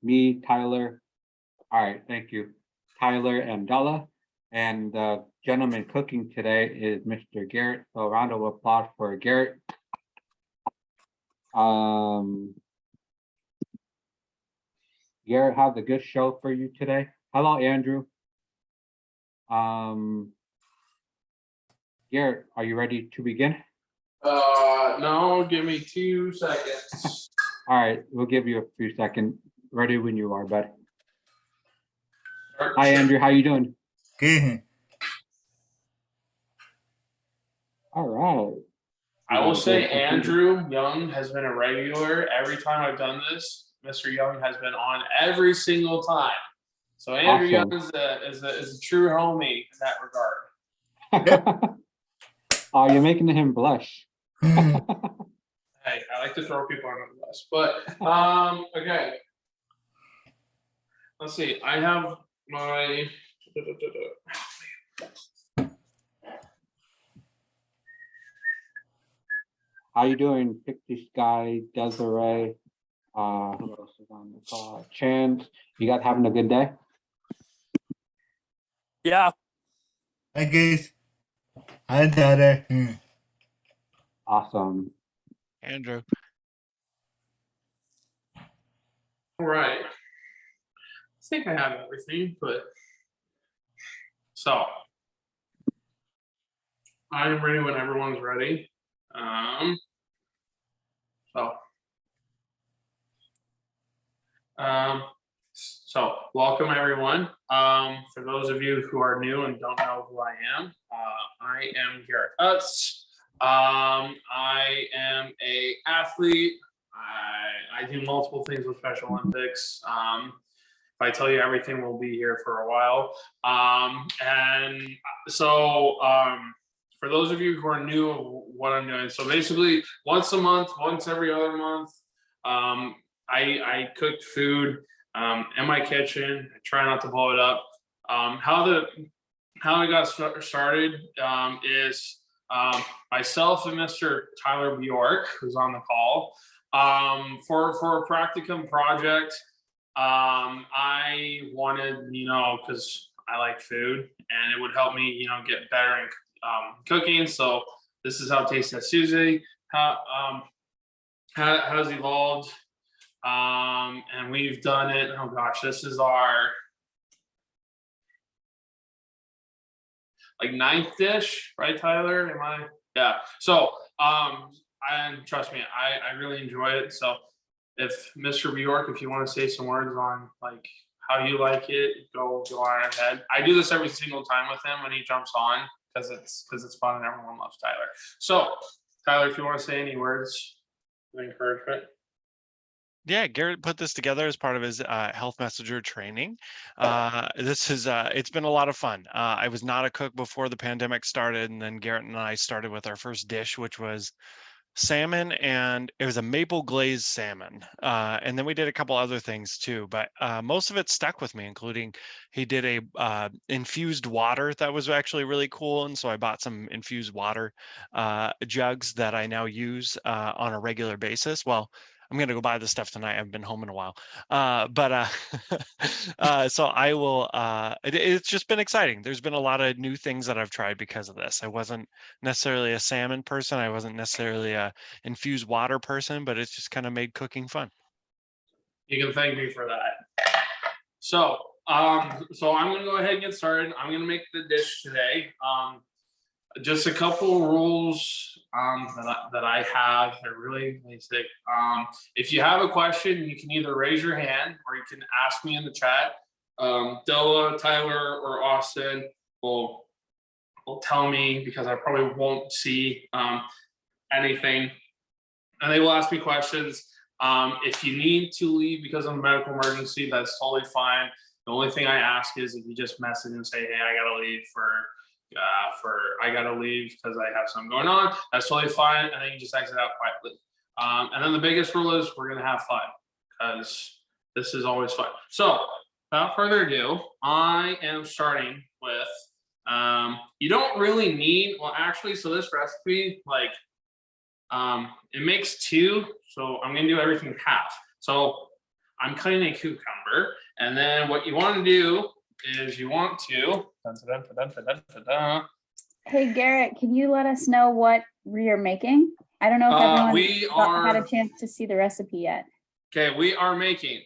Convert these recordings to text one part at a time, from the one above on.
me, Tyler. All right, thank you. Tyler and Della. And the gentleman cooking today is Mr. Garrett. So a round of applause for Garrett. Garrett has a good show for you today. Hello, Andrew. Garrett, are you ready to begin? No, give me 2 seconds. All right, we'll give you a few seconds. Ready when you are, bud. Hi, Andrew. How you doing? Good. All right. I will say Andrew Young has been a regular. Every time I've done this, Mr. Young has been on every single time. So Andrew Young is a true homie in that regard. Oh, you're making him blush. Hey, I like to throw people under the bus. But okay. Let's see. I have my How you doing, Pixie Sky, Desiree? Who else is on the call? Chance. You guys having a good day? Yeah. I guess. Hi, Tyler. Awesome. Andrew. all right. I think I have everything, but so I am ready when everyone's ready. So welcome everyone. For those of you who are new and don't know who I am Garrett Utz. I am a athlete. I do multiple things with Special Olympics. If I tell you everything, we'll be here for a while. For those of you who are new of what I'm doing, so basically once a month, once every other month, I cook food in my kitchen. I try not to blow it up. How I got started is myself and Mr. Tyler Bjork, who's on the call, for a practicum project. I wanted, because I like food and it would help me, get better in cooking. So this is how Taste That Susie has evolved. And we've done it. Oh gosh, this is our ninth dish, right, Tyler? Yeah. So, and trust me, I really enjoy it. So if Mr. Bjork, if you want to say some words on how you like it, go on ahead. I do this every single time with him when he jumps on because it's fun and everyone loves Tyler. So Tyler, if you want to say any words of encouragement. Yeah, Garrett put this together as part of his health messenger training. It's been a lot of fun. I was not a cook before the pandemic started, and then Garrett and I started with our first dish, which was salmon, and it was a maple glazed salmon. And then we did a couple other things too, but most of it stuck with me, including he did a infused water that was actually really cool. And so I bought some infused water jugs that I now use on a regular basis. Well, I'm going to go buy this stuff tonight. I haven't been home in a while. So I will, it's just been exciting. There's been a lot of new things that I've tried because of this. I wasn't necessarily a salmon person. I wasn't necessarily a infused water person, but it's just kind of made cooking fun. You can thank me for that. So I'm going to go ahead and get started. I'm going to make the dish today. Just a couple rules that I have. They're really basic. If you have a question, you can either raise your hand or you can ask me in the chat. Della, Tyler, or Austin will tell me because I probably won't see anything, and they will ask me questions. If you need to leave because of a medical emergency, that's totally fine. The only thing I ask is if you just message and say, hey, I gotta leave because I have something going on, that's totally fine, and then you just exit out quietly. And then the biggest rule is we're gonna have fun because this is always fun. So without further ado, I am starting with you don't really need, well actually, so this recipe, it makes two, so I'm gonna do everything half. So I'm cutting a cucumber, and then what you want to do is you want to. Hey Garrett, can you let us know what you're making? I don't know if We everyone had are a chance to see the recipe yet. okay. We are making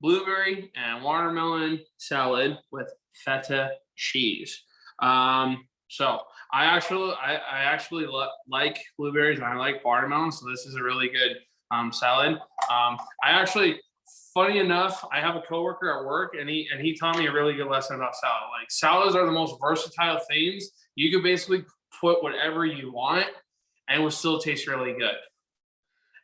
blueberry and watermelon salad with feta cheese. So I actually like blueberries and I like watermelon, so this is a really good salad. Funny enough, I have a coworker at work, and he taught me a really good lesson about salad. Like, salads are the most versatile things. You could basically put whatever you want, and it will still taste really good.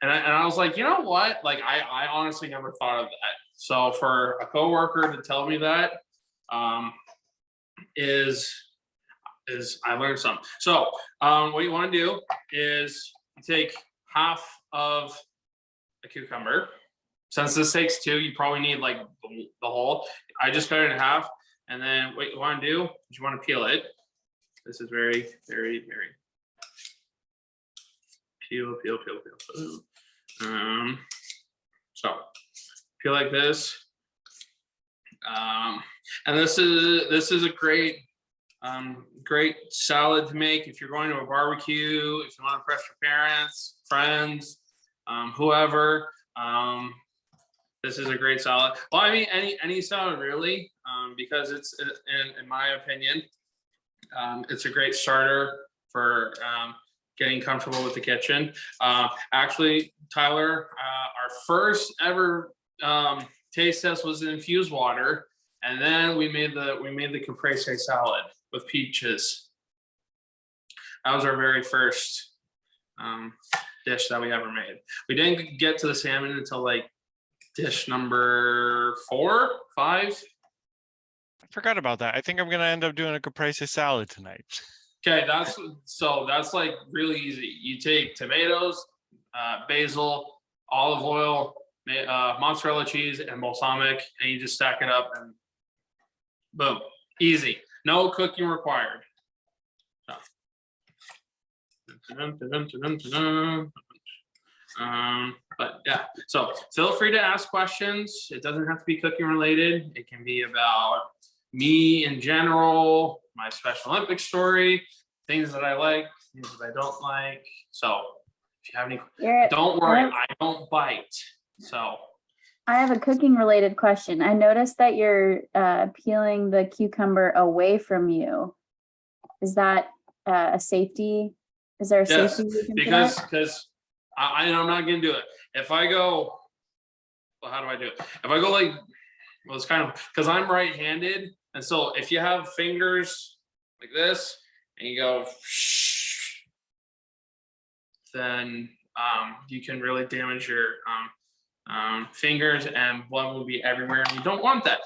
And I was like, you know what? Like, I honestly never thought of that. So for a coworker to tell me that, is I learned something. So what you want to do is you take half of a cucumber. Since this takes 2, you probably need like the whole. I just cut it in half, and then what you want to do is you want to peel it. This is very, very, very peel. So peel like this, and this is a great salad to make if you're going to a barbecue, if you want to impress your parents, friends, whoever. This is a great salad. Well, I mean, any salad really, because it's in my opinion, it's a great starter for getting comfortable with the kitchen. Actually, Tyler, our first ever taste test was infused water, and then we made the caprese salad with peaches. That was our very first dish that we ever made. We didn't get to the salmon until like dish number 4, 5. I forgot about that. I think I'm gonna end up doing a caprese salad tonight. Okay, that's like really easy. You take tomatoes, basil, olive oil, mozzarella cheese, and balsamic, and you just stack it up, and boom, easy. No cooking required. But yeah, so feel free to ask questions. It doesn't have to be cooking related. It can be about me in general, my Special Olympics story, things that I like, things that I don't like. So if you have any, don't worry, I don't bite. So I have a cooking related question. I noticed that you're peeling the cucumber away from you. Is that a safety? Is there a safety reason for that? because I'm not gonna do it. If I go, well, how do I do it? If I go like, well, it's kind of because I'm right-handed, and so if you have fingers like this and you go, then you can really damage your fingers, and blood will be everywhere, and you don't want that.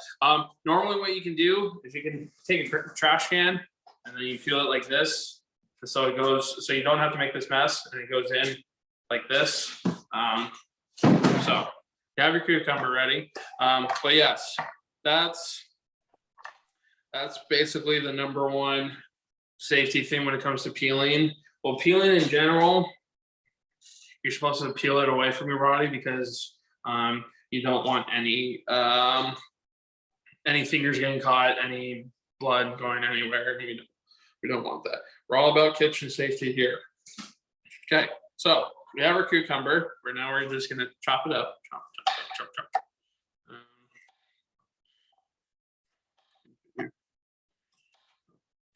Normally, what you can do is you can take a trash can and then you peel it like this, so it goes, so you don't have to make this mess, and it goes in like this. So you have your cucumber ready. But yes, that's basically the number one safety thing when it comes to peeling. Well, peeling in general, you're supposed to peel it away from your body because you don't want any fingers getting caught, any blood going anywhere. We don't want that. We're all about kitchen safety here. Okay, so we have our cucumber. We're just gonna chop it up. Chop.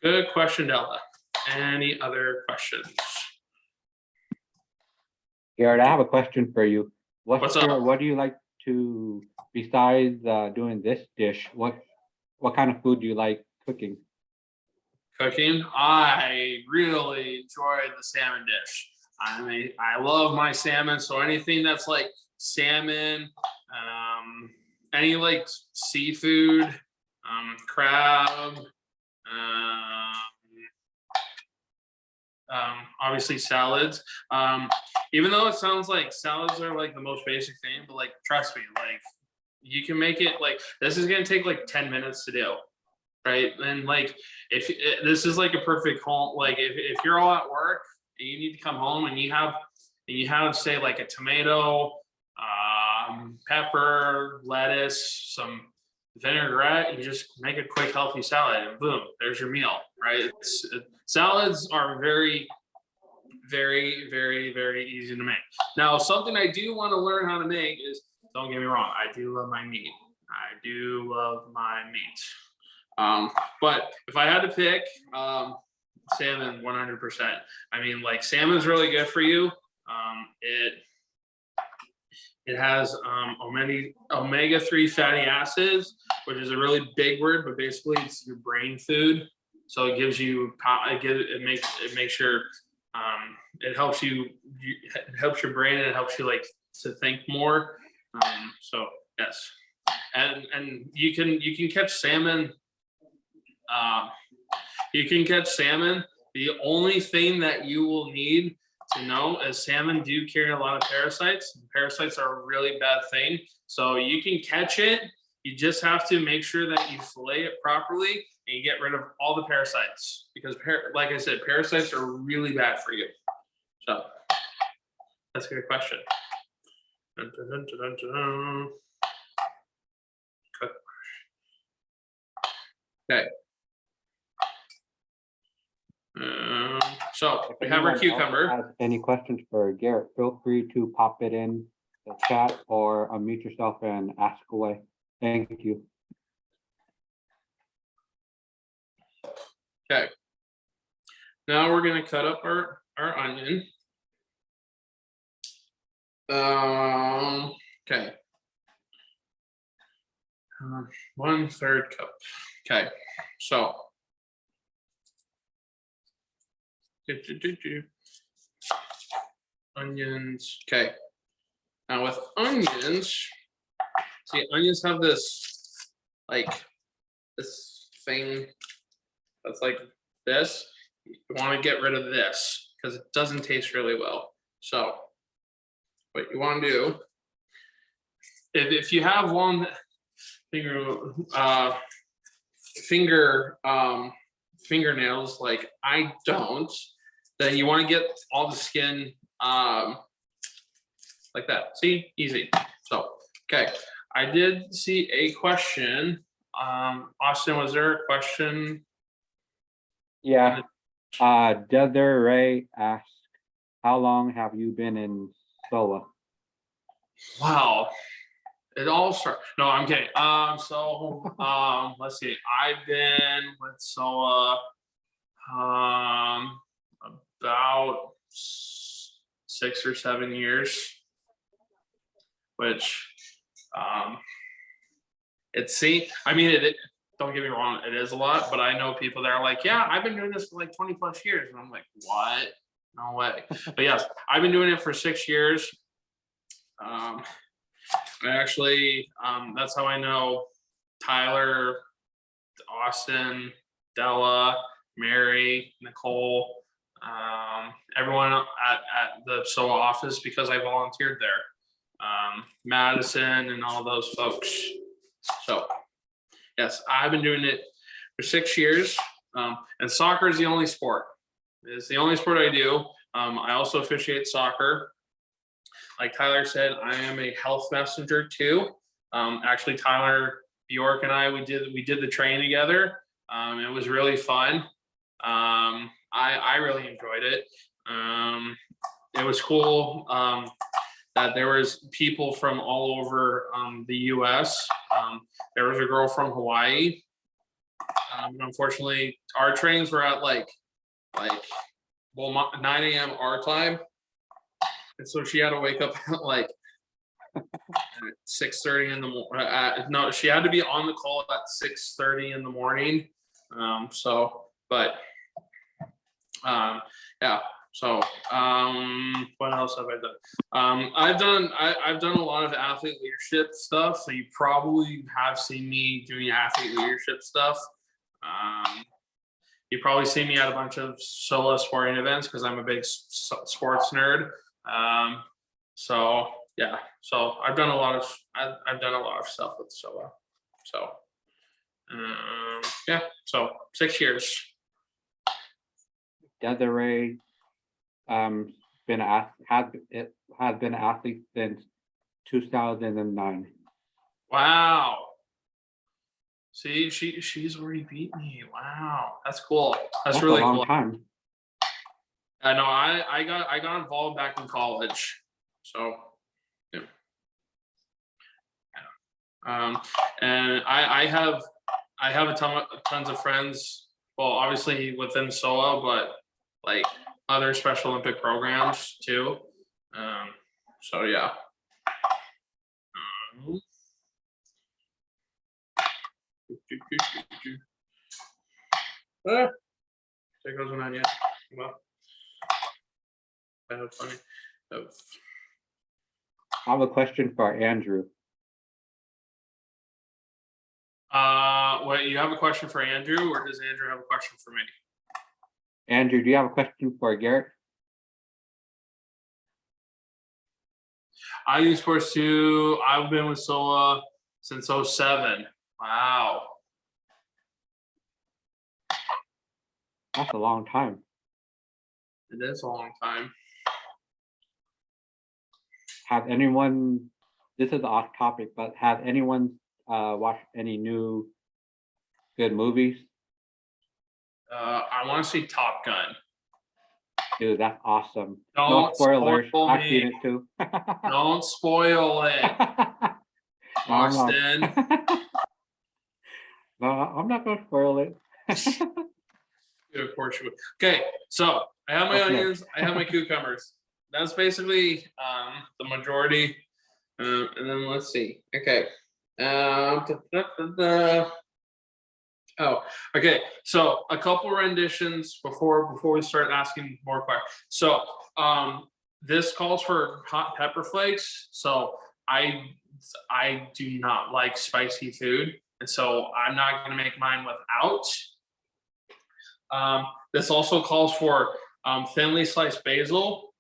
Good question, Della. Any other questions? Garrett, I have a question for you. What's up? What do you like to, besides doing this dish, what kind of food do you like cooking? Cooking, I really enjoy the salmon dish. I love my salmon, so anything that's like salmon, any like seafood, crab, obviously salads. Even though it sounds like salads are like the most basic thing, but like trust me, like you can make it, like this is gonna take like 10 minutes to do, right? And like if this is like a perfect home, like if you're all at work and you need to come home and you have say like a tomato, pepper, lettuce, some vinaigrette. You just make a quick, healthy salad, and boom, there's your meal, right? Salads are very, very, very, very easy to make. Now, something I do want to learn how to make is, don't get me wrong, I do love my meat. I do love my meat. But if I had to pick, salmon 100%. I mean, like, salmon's really good for you. It has omega-3 fatty acids, which is a really big word, but basically it's your brain food. So it gives you, it makes your, it helps you, it helps your brain, and it helps you like to think more. So yes, and you can catch salmon. You can catch salmon. The only thing that you will need to know is salmon do carry a lot of parasites. Parasites are a really bad thing. So you can catch it. You just have to make sure that you fillet it properly and you get rid of all the parasites, because like I said, parasites are really bad for you. So that's a good question. Dun, dun, dun, dun, dun, dun. Okay. So If we have our anyone else cucumber. has any questions for Garrett, feel free to pop it in the chat or unmute yourself and ask away. Thank you. Okay. Now we're gonna cut up our onion. Okay. 1/3 cup. Okay. So. Onions. Okay. Now with onions, see, onions have this, like, this thing that's like this. You want to get rid of this because it doesn't taste really well. So what you want to do, if you have one fingernails like I don't, then you want to get all the skin like that. See, easy. So okay, I did see a question. Austin, was there a question? Yeah. Desiree asked, how long have you been in SOA? Wow. It all started. No, I'm kidding. Let's see. I've been with SOA about 6 or 7 years, which I mean, don't get me wrong, it is a lot, but I know people that are like, yeah, I've been doing this for like 20 plus years. And I'm like, what? No way. But yes, I've been doing it for 6 years. I actually, that's how I know Tyler, Austin, Della, Mary, Nicole, everyone at the SOA office, because I volunteered there. Madison and all those folks. So yes, I've been doing it for 6 years. And soccer is the only sport. It's the only sport I do. I also officiate soccer. Like Tyler said, I am a health messenger too. Actually, Tyler, Bjork, and I, we did the training together. It was really fun. I really enjoyed it. It was cool that there was people from all over the U.S. There was a girl from Hawaii. Unfortunately, our trains were at like 9 a.m. our time. And so she had to wake up at like 6:30 in the morning. No, she had to be on the call at 6:30 in the morning. Yeah. So what else have I done? I've done a lot of athlete leadership stuff. So you probably have seen me doing athlete leadership stuff. You probably see me at a bunch of solo sporting events because I'm a big sports nerd. So yeah, so I've done a lot of stuff with SOA. So yeah, so 6 years. Desiree has been an athlete since 2009. Wow. See, she's already beat me. Wow, that's cool. That's A really long cool. time. I know. I got involved back in college, so yeah. And I have tons of friends. Well, obviously within SOA, but like other Special Olympic programs too. So yeah. There goes one on yet. Well, that's funny. I have a question for Andrew. What, you have a question for Andrew, or does Andrew have a question for me? Andrew, do you have a question for Garrett? I use sports too. I've been with SOA since 07. Wow. That's a long time. It is a long time. Have anyone, this is off topic, but have anyone watched any new good movies? I want to see Top Gun. Dude, that's awesome. Don't No spoilers. spoil I've me. seen it too. Don't spoil it, No, I'm not. Austin. No, I'm not gonna spoil it. Of course you would. Okay, so I have my Okay. onions. I have my cucumbers. That's basically the majority. And then let's see. Okay. Oh, okay. So a couple renditions before we start asking more questions. So this calls for hot pepper flakes. So I do not like spicy food, and so I'm not gonna make mine without. This also calls for thinly sliced basil,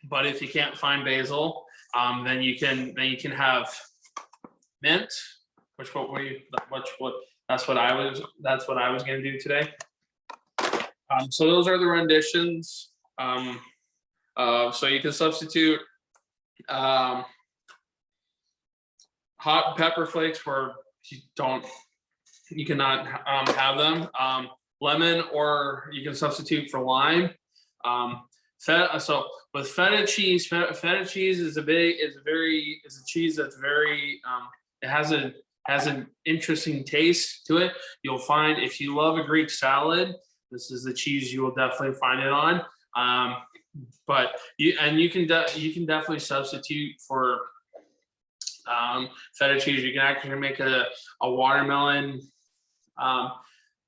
but if you can't find basil, then you can have mint, which that's what I was gonna do today. So those are the renditions. So you can substitute hot pepper flakes where you cannot have them. Lemon, or you can substitute for lime. So with feta cheese, feta cheese is a cheese that's very it has an interesting taste to it. You'll find if you love a Greek salad, this is the cheese you will definitely find it on. But you can definitely substitute for feta cheese. You can actually make a watermelon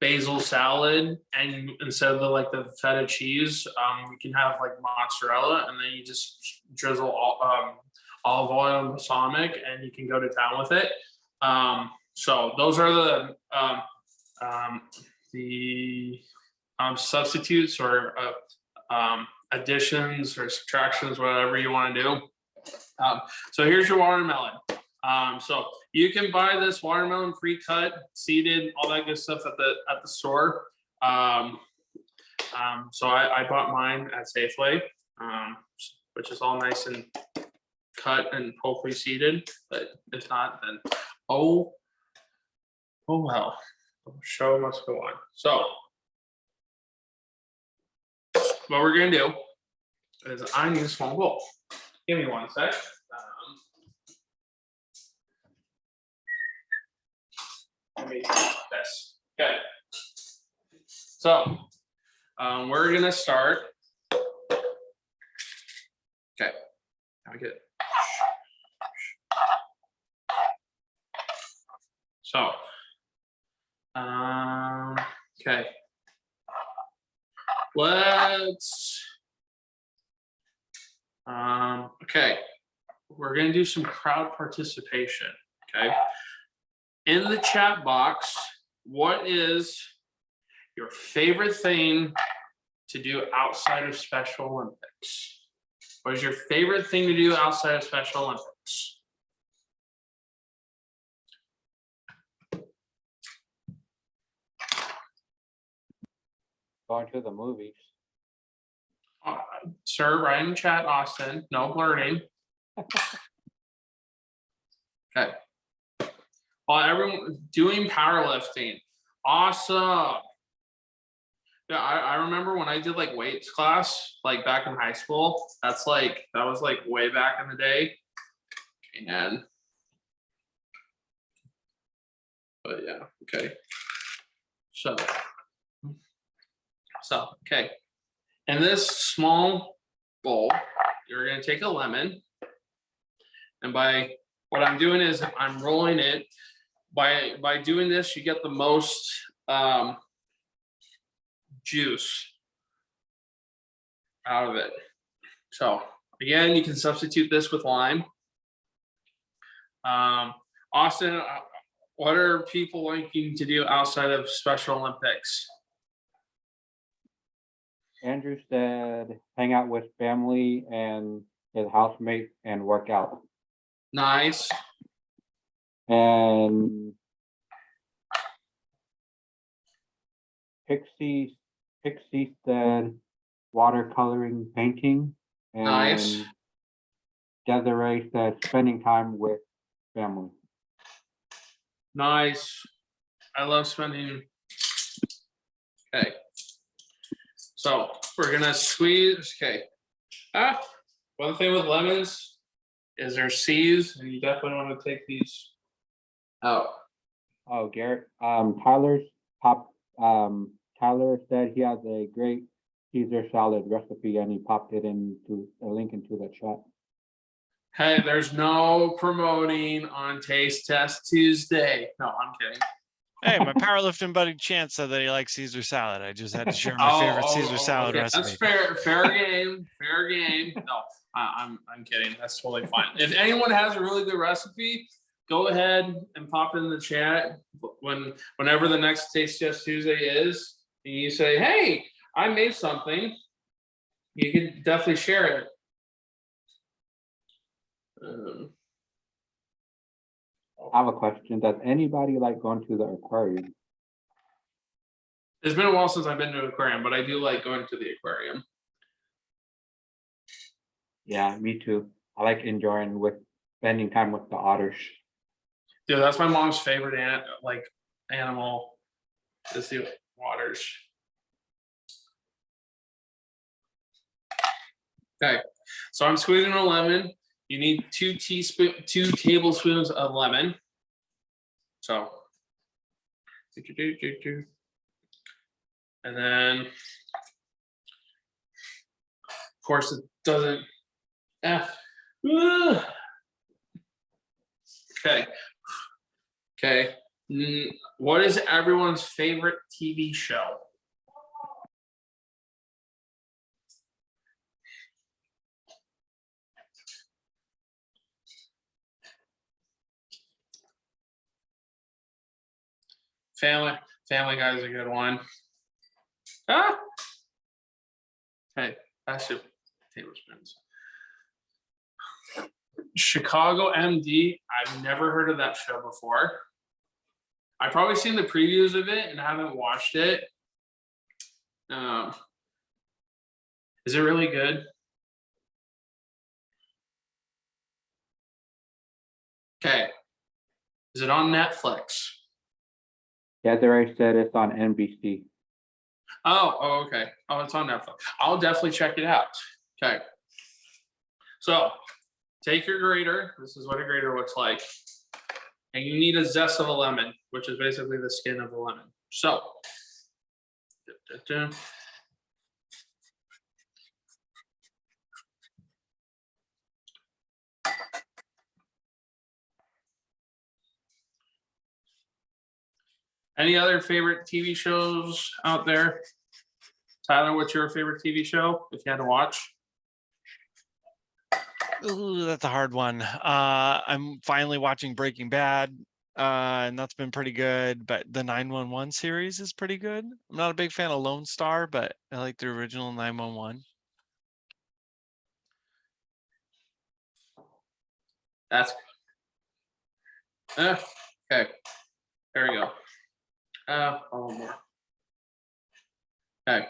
basil salad, and instead of the feta cheese, you can have like mozzarella, and then you just drizzle olive oil and balsamic, and you can go to town with it. So those are the substitutes or additions or subtractions, whatever you want to do. So here's your watermelon. So you can buy this watermelon pre-cut, seeded, all that good stuff at the store. So I bought mine at Safeway, which is all nice and cut and hopefully seeded. But if not, then oh well, the show must go on. So what we're gonna do is I need a small bowl. Give me one sec. Let me do this. Okay. So we're gonna start. Okay. Now we get. So. Okay. Let's. Okay. We're gonna do some crowd participation. Okay. In the chat box, what is your favorite thing to do outside of Special Olympics? What is your favorite thing to do outside of Special Olympics? Going to the movies. Sir, write in chat, Austin. No blurting. Okay. While everyone doing powerlifting, awesome. Yeah, I remember when I did like weights class, like back in high school. That was like way back in the day. And but yeah, okay. So okay. In this small bowl, you're gonna take a lemon. And by what I'm doing is I'm rolling it. By doing this, you get the most juice out of it. So again, you can substitute this with lime. Austin, what are people liking to do outside of Special Olympics? Andrew said hang out with family and his housemate and work out. Nice. And Pixie said watercoloring painting. And Nice. Desiree said spending time with family. Nice. I love spending. Okay. So we're gonna squeeze. Okay. One thing with lemons is there's seeds, and you definitely want to take these out. Oh, Garrett, Tyler said he has a great Caesar salad recipe and he popped it into a link into the chat. Hey, there's no promoting on Taste Test Tuesday. No, I'm kidding. Hey, my powerlifting buddy Chance said that he likes Caesar salad. I just had to share my favorite Caesar salad okay. recipe. That's fair. Fair game. Fair game. No, I'm kidding. That's totally fine. If anyone has a really good recipe, go ahead and pop it in the chat whenever the next Taste Test Tuesday is. And you say, "Hey, I made something." You can definitely share it. I have a question. Does anybody like going to the aquarium? It's been a while since I've been to an aquarium, but I do like going to the aquarium. Yeah, me too. I like enjoying spending time with the otters. Dude, that's my mom's favorite animal is the waters. Okay, so I'm squeezing a lemon. You need 2 tablespoons of lemon. So, and then, of course, it doesn't. Okay. Okay. What is everyone's favorite TV show? Family Guy is a good one. Hey, that's your tablespoons. Chicago MD. I've never heard of that show before. I've probably seen the previews of it and haven't watched it. Is it really good? Okay. Is it on Netflix? Desiree said it's on NBC. Oh, okay. Oh, it's on Netflix. I'll definitely check it out. Okay. So take your grater. This is what a grater looks like. And you need a zest of a lemon, which is basically the skin of the lemon. So any other favorite TV shows out there? Tyler, what's your favorite TV show if you had to watch? Ooh, that's a hard one. I'm finally watching Breaking Bad, and that's been pretty good. But the 911 series is pretty good. I'm not a big fan of Lone Star, but I like the original 911. That's good. Okay. There we go. A little more. Okay.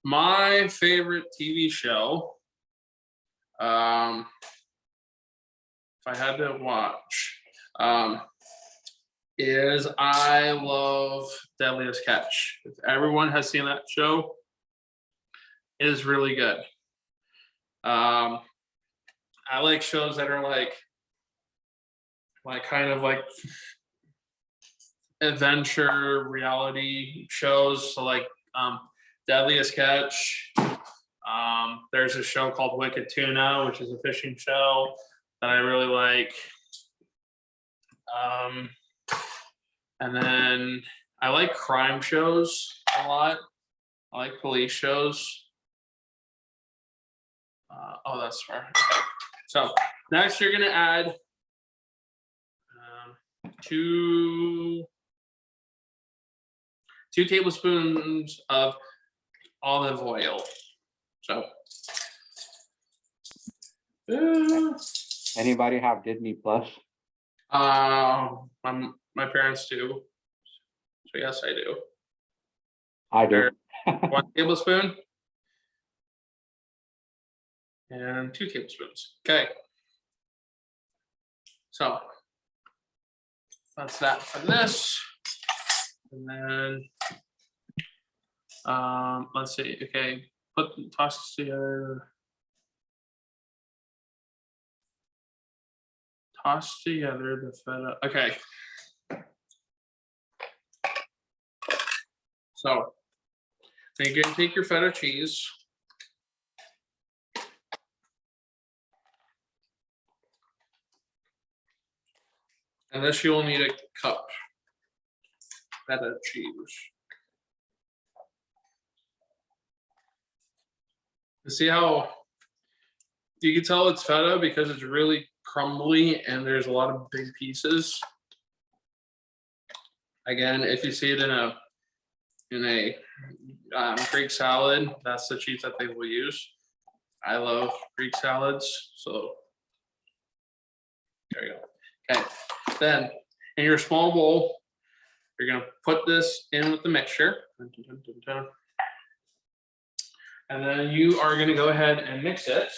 My favorite TV show, if I had to watch, is I love Deadliest Catch. If everyone has seen that show, it is really good. I like shows that are like kind of like adventure reality shows. So like Deadliest Catch. There's a show called Wicked Tuna, which is a fishing show that I really like. And then I like crime shows a lot. I like police shows. Oh, that's fair. Okay. So next you're gonna add 2 tablespoons of olive oil. So Anybody have Disney Plus? my parents do. So yes, I do. I do. 1 tablespoon and 2 tablespoons. Okay. So that's that for this. And then let's see. Okay, toss together. Toss together the feta. Okay. So then you're gonna take your feta cheese. And this you'll need a cup. Feta cheese. You see how you can tell it's feta because it's really crumbly and there's a lot of big pieces. Again, if you see it in a Greek salad, that's the cheese that they will use. I love Greek salads, so there you go. Okay, then in your small bowl, you're gonna put this in with the mixture. And then you are gonna go ahead and mix it.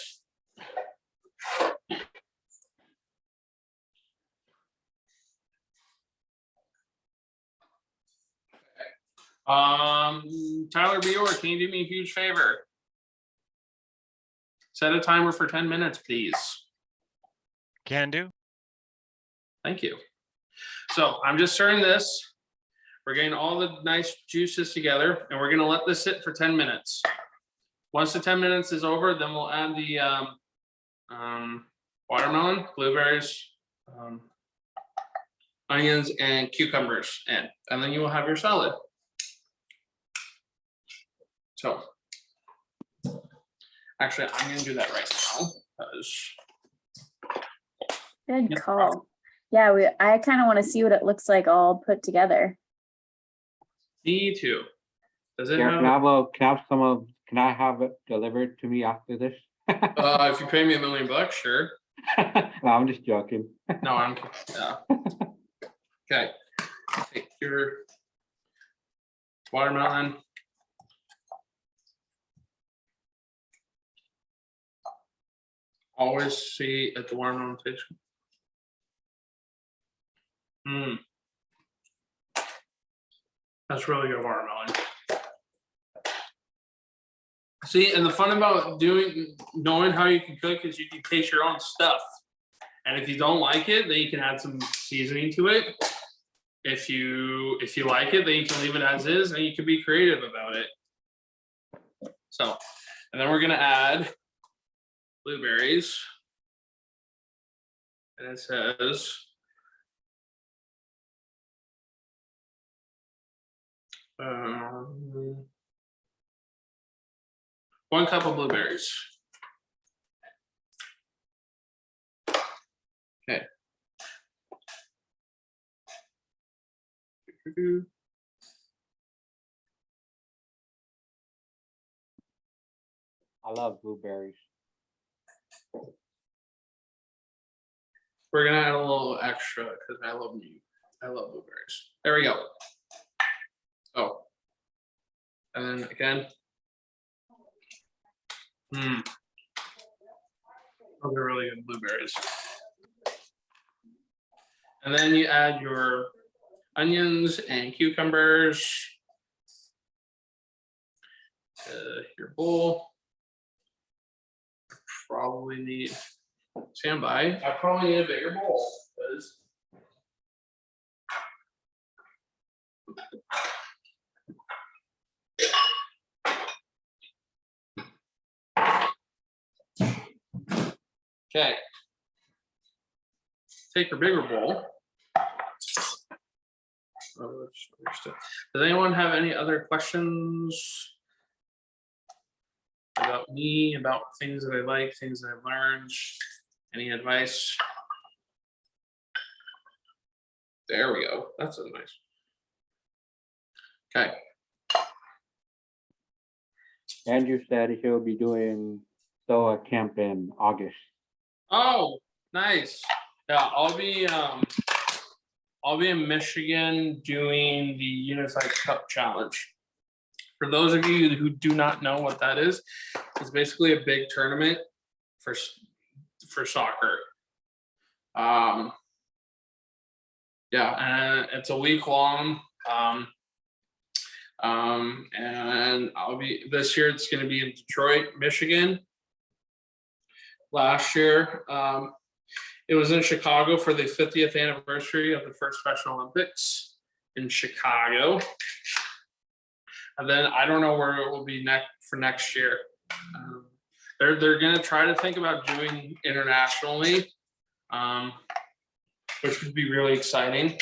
Tyler Bior, can you do me a huge favor? Set a timer for 10 minutes, please. Can do. Thank you. So I'm just stirring this. We're getting all the nice juices together, and we're gonna let this sit for 10 minutes. Once the 10 minutes is over, then we'll add the watermelon, blueberries, onions, and cucumbers in, and then you will have your salad. So, actually, I'm gonna do that right now because. Good Yeah. call. Yeah, I kind of want to see what it looks like all put together. Me too. Does it Garrett, have? can I have it delivered to me after this? If you pay me $1 million, sure. No, I'm just joking. No, I'm. Yeah. Okay. Take your watermelon. Always see at the watermelon taste. That's really good watermelon. See, and the fun about knowing how you can cook is you can taste your own stuff. And if you don't like it, then you can add some seasoning to it. If you like it, then you can leave it as is, and you can be creative about it. So, and then we're gonna add blueberries. And it says um, 1 cup of blueberries. Okay. I love blueberries. We're gonna add a little extra because I love blueberries. There we go. Oh. And then again, Those are really good blueberries. And then you add your onions and cucumbers. Your bowl. Probably need standby. I probably need a bigger bowl because okay. Take your bigger bowl. Does anyone have any other questions about me, about things that I like, things that I've learned? Any advice? There we go. That's a nice. Okay. Andrew said he'll be doing SOA camp in August. Oh, nice. Yeah, I'll be in Michigan doing the Unified Cup Challenge. For those of you who do not know what that is, it's basically a big tournament for soccer. Yeah, and it's a week long. And I'll be this year. It's going to be in Detroit, Michigan. Last year, it was in Chicago for the 50th anniversary of the first Special Olympics in Chicago. And then I don't know where it will be next year. They're going to try to think about doing internationally, which would be really exciting.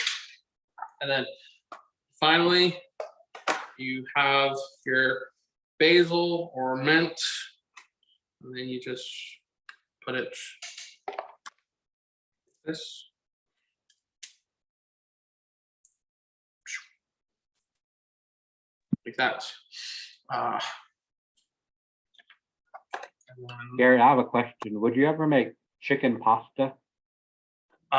And then finally, you have your basil or mint, and then you just put it this. Like that. Garrett, I have a question. Would you ever make chicken pasta? Would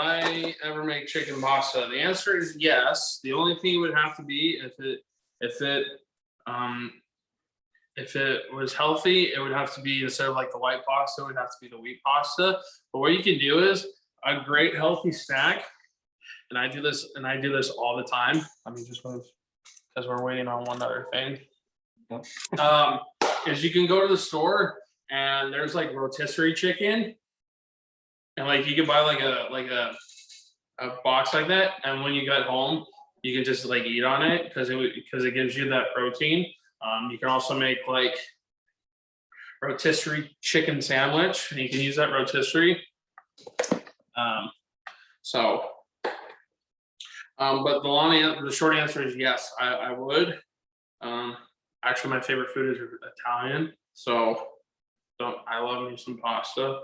I ever make chicken pasta? The answer is yes. The only thing would have to be if it was healthy, it would have to be, instead of like the white pasta, it would have to be the wheat pasta. But what you can do is a great healthy snack, and I do this all the time. I mean, just because we're waiting on one other thing. Yep. Is you can go to the store and there's like rotisserie chicken, and like you can buy like a box like that, and when you get home, you can just like eat on it because it gives you that protein. You can also make like rotisserie chicken sandwich, and you can use that rotisserie. But the short answer is yes, I would. Actually, my favorite food is Italian, so I love me some pasta.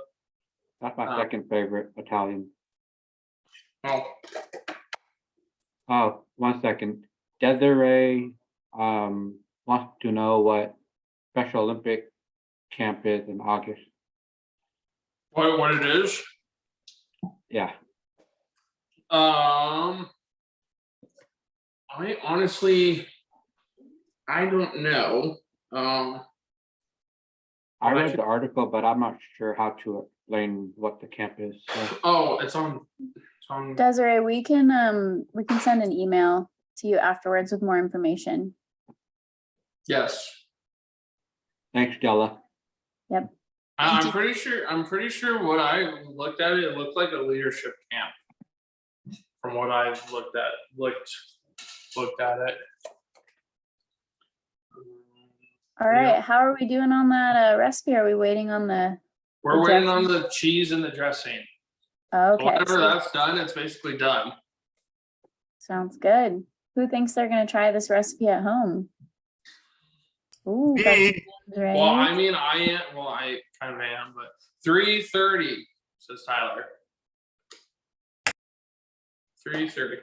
That's my second favorite, Italian. Oh, Oh, 1 second. Desiree wants to know what Special Olympic camp is in August. what it is? Yeah. I honestly, I don't know. I read the article, but I'm not sure how to explain what the camp is. So. Oh, it's on. Desiree, we can send an email to you afterwards with more information. Yes. Thanks, Della. Yep. I'm pretty sure what I looked at, it looked like a leadership camp. From what I've looked at it. All right. How are we doing on that recipe? Are we waiting on the? We're waiting on the cheese and the dressing. Okay. Whenever that's done, it's basically done. Sounds good. Who thinks they're gonna try this recipe at home? Ooh, got Me. some names, right? Well, I mean, I am. Well, I kind of am, but 3:30 says Tyler. 3:30.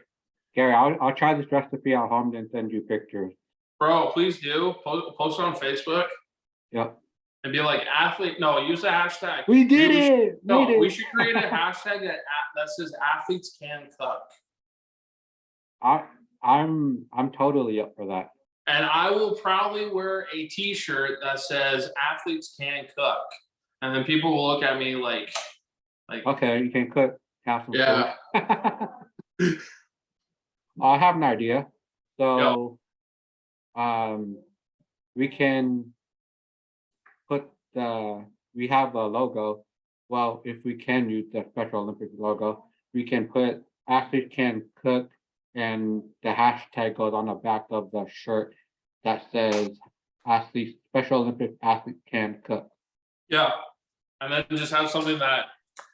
Gary, I'll try this recipe at home and send you pictures. Bro, please do post it on Facebook. Yep. And be like athlete. No, use the hashtag. We did it. We should create a hashtag that says athletes can cook. I'm totally up for that. And I will probably wear a T-shirt that says "Athletes can cook," and then people will look at me like, Okay, you can cook. Have some yeah, food. I have an idea. So, we can put we have a logo. Well, if we can use the Special Olympics logo, we can put athletes can cook, and the hashtag goes on the back of the shirt that says athletes, Special Olympics athletes can cook. yeah, and then just have something that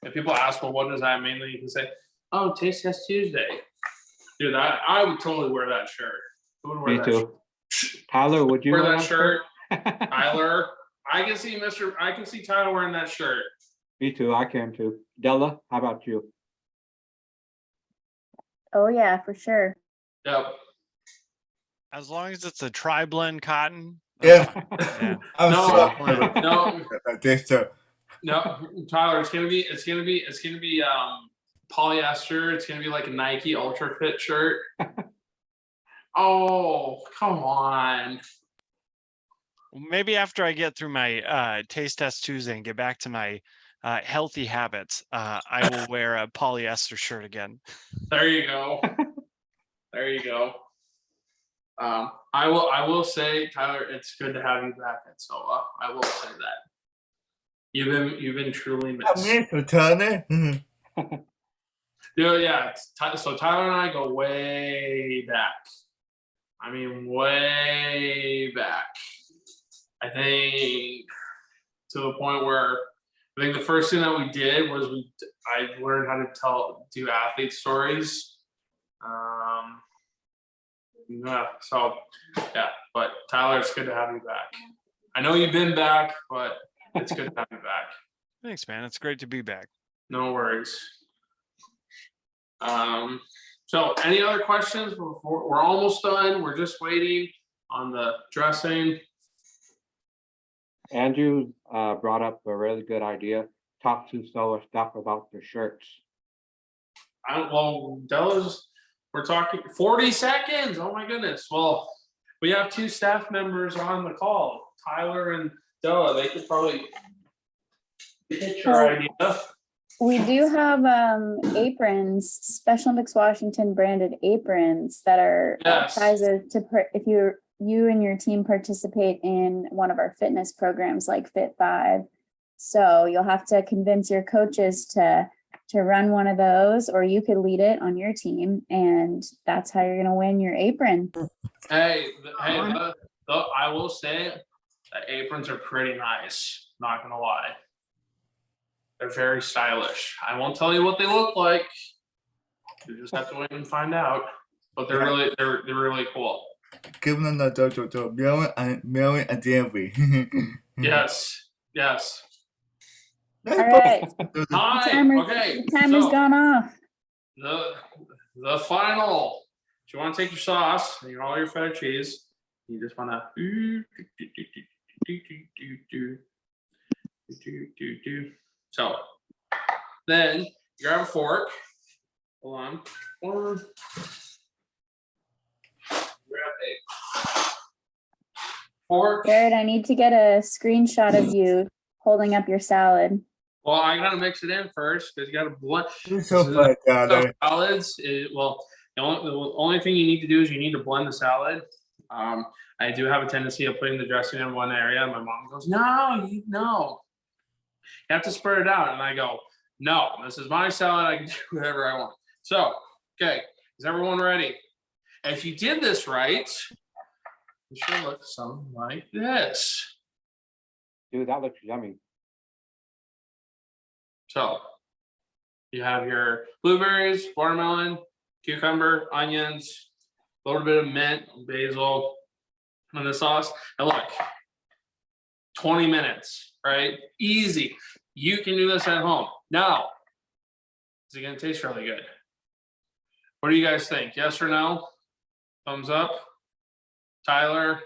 if people ask, well, what does that mean? Then you can say, "Oh, Taste Test Tuesday." Dude, I would totally wear that shirt. I would wear Me that too. Tyler, would you Wear wear that shirt, shirt? Tyler. I can see Tyler wearing that shirt. Me too, I can too. Della, how about you? Oh, yeah, for sure. Yep. As long as it's a tri-blend cotton. Yeah. Yeah. I'm No, sorry. No, no, Tyler, it's gonna be polyester. It's gonna be like a Nike Ultra Fit shirt. Oh, come on. Maybe after I get through my taste test Tuesday and get back to my healthy habits, I will wear a polyester shirt again. There you go. There you go. I will say, Tyler, it's good to have you back at SOA. I will say that. You've been truly I'm missed. here to Turner. Yeah. So Tyler and I go way back. I mean, way back. I think to the point where I think the first thing that we did was I learned how to do athlete stories. Yeah. So yeah, but Tyler, it's good to have you back. I know you've been back, but it's good to have you back. Thanks, man. It's great to be back. No worries. So any other questions before we're almost done? We're just waiting on the dressing. Andrew brought up a really good idea. Talk to SOA stuff about the shirts. Well, Della's, we're talking 40 seconds. Oh my goodness. Well, we have two staff members on the call, Tyler and Della. They could probably pitch your idea. We do have aprons, Special Olympics Washington branded aprons that are Yes. sizes if you and your team participate in one of our fitness programs like Fit 5. So you'll have to convince your coaches to run one of those, or you could lead it on your team, and that's how you're going to win your apron. Hey, I will say the aprons are pretty nice. Not gonna lie. They're very stylish. I won't tell you what they look like. You just have to wait and find out. But they're really cool. Give them the Mary and Davy. Yes. All right. Time. Okay. The timer's gone off. The final. If you want to take your sauce and all your feta cheese, you just want to So then you grab a fork. Hold on. Grab a fork. Garrett, I need to get a screenshot of you holding up your salad. Well, I gotta mix it in first because you gotta blend. You're so funny, Tyler. Salads. The only thing you need to do is you need to blend the salad. I do have a tendency of putting the dressing in one area. My mom goes, no. You have to spread it out. And I go, no, this is my salad. I can do whatever I want. So, okay, is everyone ready? If you did this right, it should look something like this. Dude, that looks yummy. So, you have your blueberries, watermelon, cucumber, onions, a little bit of mint, basil, and the sauce. And look, 20 minutes, right? Easy. You can do this at home. Now, is it going to taste really good? What do you guys think? Yes or no? Thumbs up. Tyler,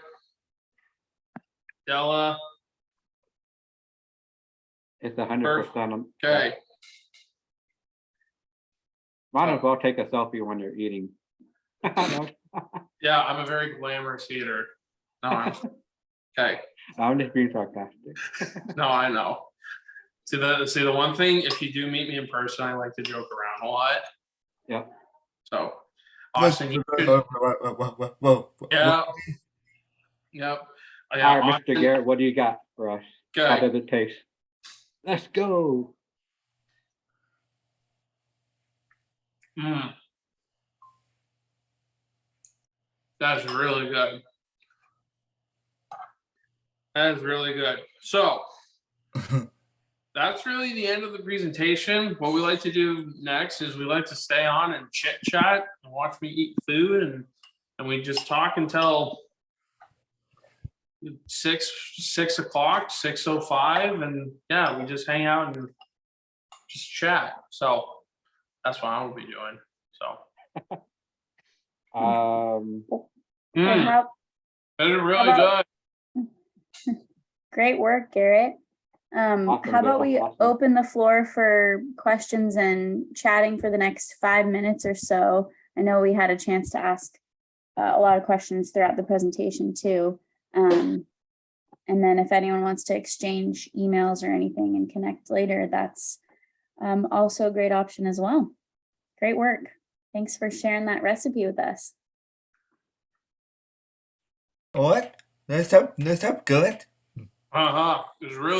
Della. It's 100%. Okay. Might as well take a selfie when you're eating. Yeah, I'm a very glamorous eater. Okay. I'm just being sarcastic. No, I know. See the one thing, if you do meet me in person, I like to joke around a lot. Yeah. So, Austin, you should, Whoa. yeah, yep. Yeah, All right, Mr. Austin, Garrett, what do you got for us? How okay. does it taste? Let's go. Mm. That's really good. That is really good. So that's really the end of the presentation. What we like to do next is we like to stay on and chit chat and watch me eat food, and we just talk until 6 o'clock, 6:05, and yeah, we just hang out and just chat. So that's what I will be doing. So Hey, how- Those are really how about- good. Great work, Garrett. Awesome, How about Garrett, we awesome. open the floor for questions and chatting for the next 5 minutes or so? I know we had a chance to ask a lot of questions throughout the presentation too. And then if anyone wants to exchange emails or anything and connect later, that's also a great option as well. Great work. Thanks for sharing that recipe with us. What? That's up good. It was really